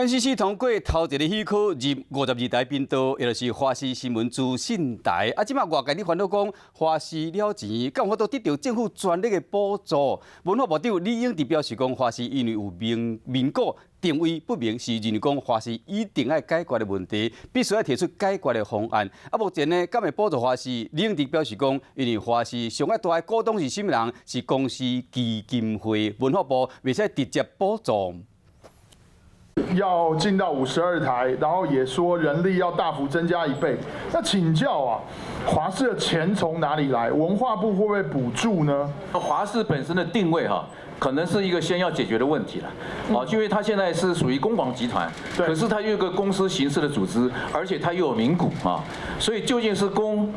关西市通过头一个喜科入52台频道，也就是华视新闻资讯台。即马外界咧烦恼讲华视了钱，敢有法度得到政府全力的补助？文化部长李永迪表示讲，华视因为有民国定位不明，是认为讲华视一定要解决的问题，必须要提出解决的方案。目前呢，敢会补助华视？李永迪表示讲，因为华视上爱大的股东是什么人？是公司基金会，文化部未使直接补助。 要进到52台，然后也说人力要大幅增加1倍。那请教啊，华视的钱从哪里来？文化部会不会补助呢？华视本身的定位哈，可能是一个先要解决的问题了。因为它现在是属于公广集团，可是它又有个公司形式的组织，而且它又有民股啊，所以究竟是公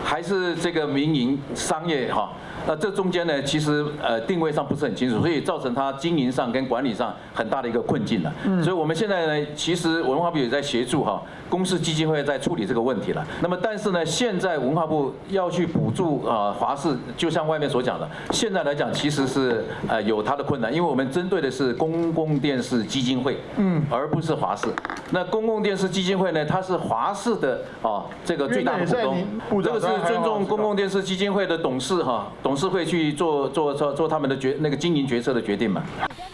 还是这个民营商业哈？ 那这中间呢，其实定位上不是很清楚，所以造成它经营上跟管理上很大的一个困境了。所以我们现在呢，其实文化部也在协助哈，公视基金会在处理这个问题了。那么但是呢，现在文化部要去补助华视，就像外面所讲的，现在来讲其实是有它的困难，因为我们针对的是公共电视基金会，而不是华视。那公共电视基金会呢，它是华视的这个最大的股东，这个是尊重公共电视基金会的董事董事会去做他们的那个经营决策的决定嘛。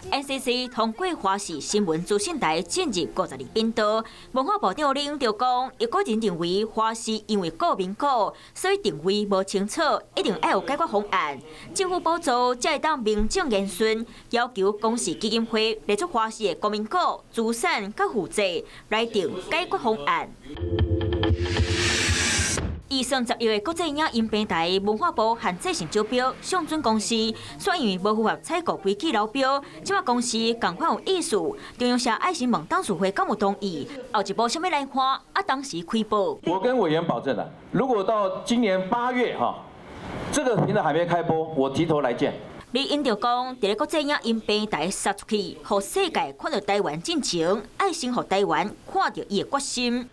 NCC 通过华视新闻资讯台进入52频道，文化部长李永迪讲，伊个人认为华视因为股民股，所以定位无清楚，一定要有解决方案。政府补助才会当名正言顺，要求公司基金会列出华视的股民股、资产甲负债来定解决方案。 预算11月国际影音平台文化部限制性招标，上准公司，说因为无符合采购规矩流标，即马公司共款有意思。中央社爱心问董事会敢有同意？后一步什么来看？当时开播。我跟委员保证了，如果到今年8月这个频道还没开播，我提头来见。 李英就讲，伫咧国际影音平台杀出去，互世界看到台湾进程，爱心互台湾看到伊的决心。